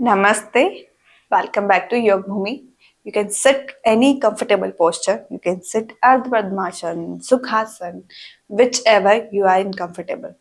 Namaste. Welcome back to Yog Bhumi. You can sit any comfortable posture. You can sit Ardha Padmasana, Sukhasana, whichever you are in comfortable.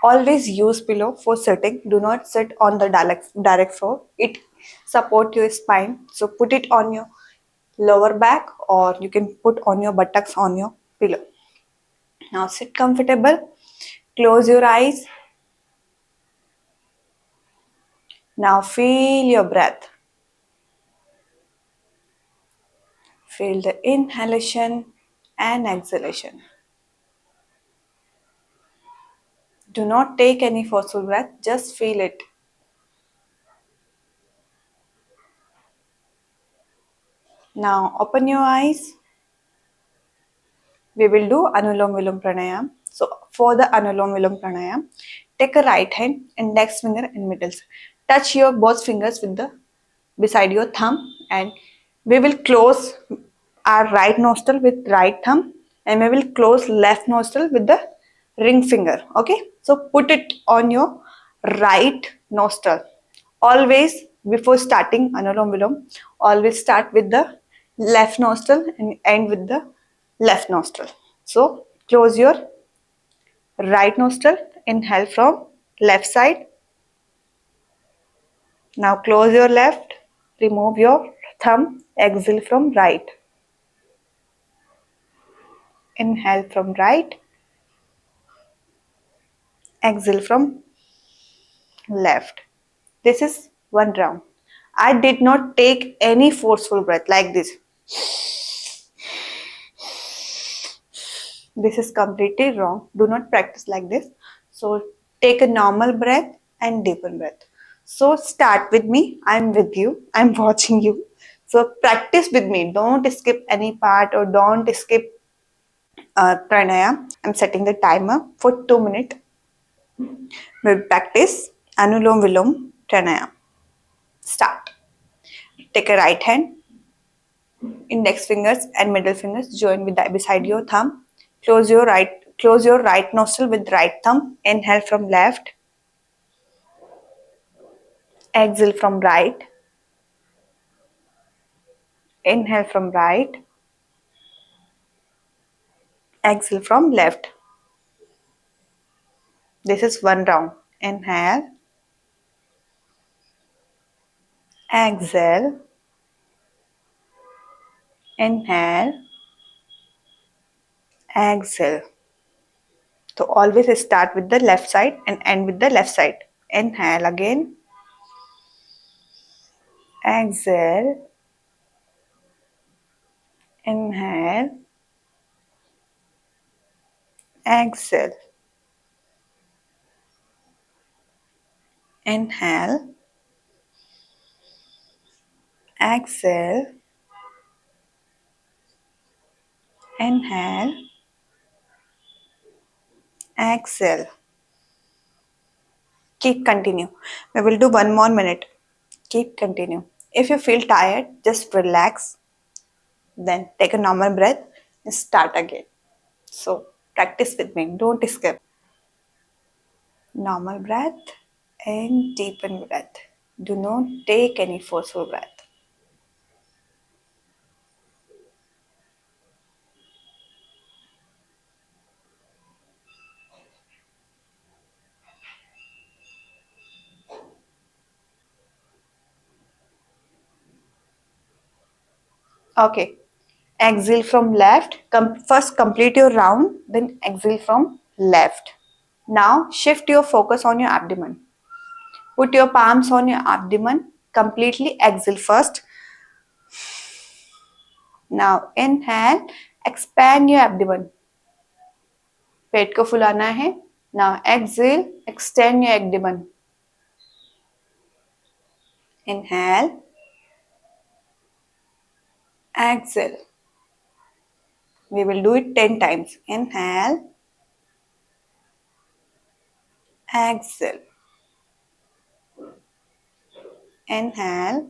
Always use pillow for sitting. Do not sit on the direct floor. It support your spine. So put it on your lower back or you can put on your buttocks on your pillow. Now sit comfortable. Close your eyes. Now feel your breath. Feel the inhalation and exhalation. Do not take any forceful breath, just feel it. Now open your eyes. We will do Anulom Vilom Pranayam. So for the Anulom Vilom Pranayam, take a right hand, index finger and middle. Touch your both fingers with the beside your thumb and we will close our right nostril with right thumb and we will close left nostril with the ring finger. Okay, so put it on your right nostril. Always before starting Anulom Vilom, always start with the left nostril and end with the left nostril. So close your right nostril, inhale from left side. Now close your left, remove your thumb, exhale from right. Inhale from right, exhale from left. This is one round. I did not take any forceful breath like this. This is completely wrong. Do not practice like this. So take a normal breath and deepen breath. So start with me. I'm with you. I'm watching you. So practice with me. Don't skip any part or don't skip pranayam. I'm setting the timer for 2 minutes. We'll practice Anulom Vilom Pranayam. Start. Take a right hand, index fingers and middle fingers join with beside your thumb. Close your right nostril with right thumb. Inhale from left, exhale from right. Inhale from right, exhale from left. This is one round. Inhale, exhale, inhale, exhale. So always start with the left side and end with the left side. Inhale again, exhale, inhale, exhale, inhale, exhale, inhale, exhale. Keep continue. We will do 1 more minute. Keep continue. If you feel tired, just relax. Then take a normal breath and start again. So practice with me. Don't skip. Normal breath and deepen breath. Do not take any forceful breath. Okay. Exhale from left. First complete your round, then exhale from left. Now shift your focus on your abdomen. Put your palms on your abdomen. Completely exhale first. Now inhale, expand your abdomen. पेट को फुलाना है. Now exhale, extend your abdomen. Inhale, exhale. We will do it 10 times. Inhale, exhale. Inhale,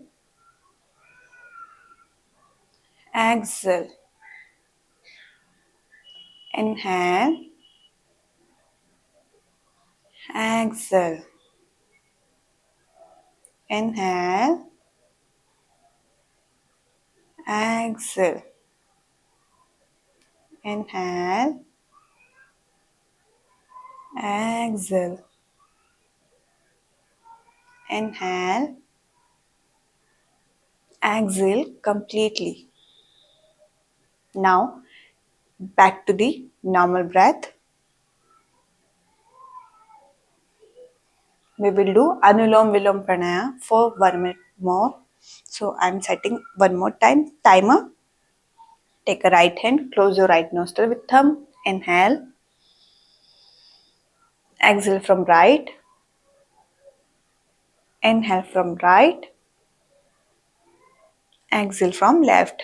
exhale. Inhale, exhale. Inhale. Exhale. Inhale. Exhale. Inhale. Exhale completely. Now back to the normal breath. We will do Anulom Vilom Pranaya for 1 minute more. So I'm setting one more time timer. Take a right hand, close your right nostril with thumb. Inhale. Exhale from right. Inhale from right. Exhale from left.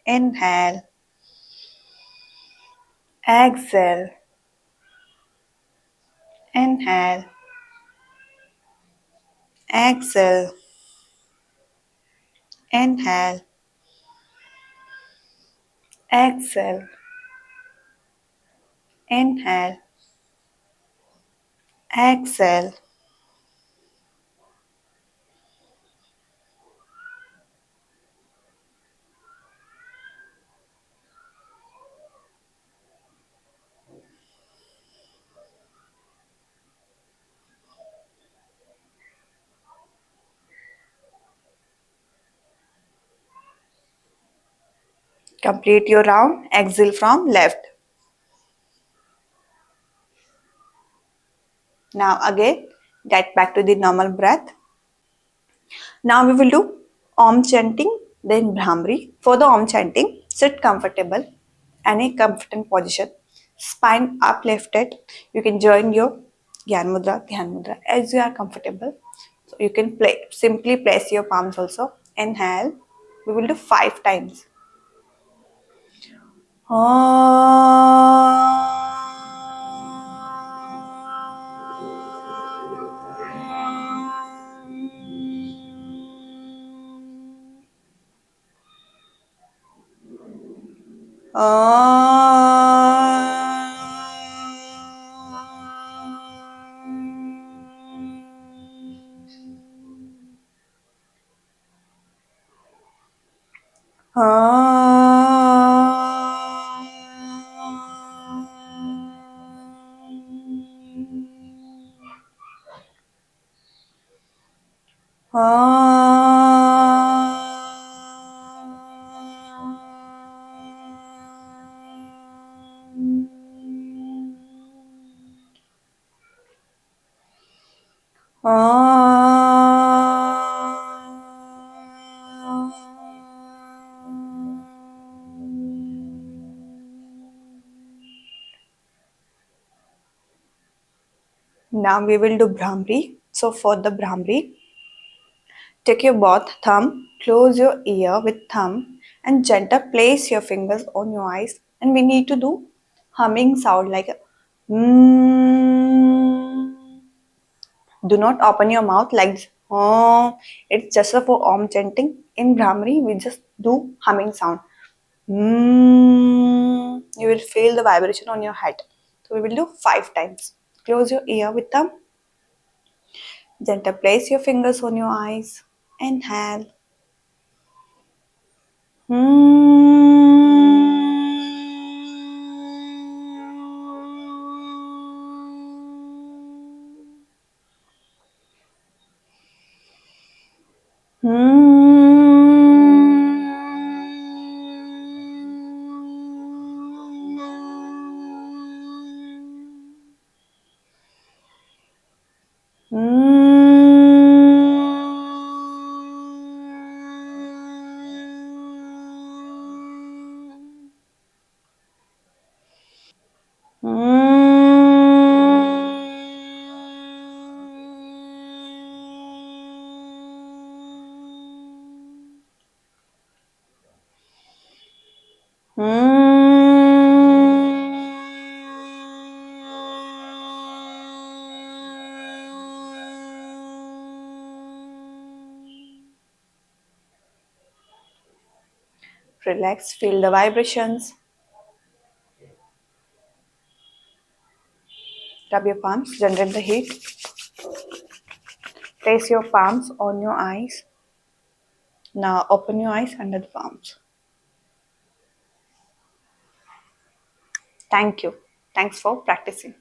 Inhale. Exhale. Inhale. Exhale. Inhale. Exhale. Inhale. Exhale. Complete your round. Exhale from left. Now again, get back to the normal breath. Now we will do Om chanting, then Brahmari. For the Om chanting, sit comfortable, any comfortable position, spine uplifted. You can join your Dhyan Mudra as you are comfortable. So you can simply place your palms also. Inhale. We will do 5 times. Now we will do Brahmari. So for the Brahmari, take your both thumb, close your ear with thumb and gentle place your fingers on your eyes, and we need to do humming sound like a Do not open your mouth like this. Oh, it's just for Om chanting. In Brahmari, we just do humming sound. You will feel the vibration on your head. So we will do 5 times. Close your ear with thumb. Gentle place your fingers on your eyes. Inhale. Relax, feel the vibrations. Rub your palms, generate the heat. Place your palms on your eyes. Now open your eyes under the palms. Thank you. Thanks for practicing.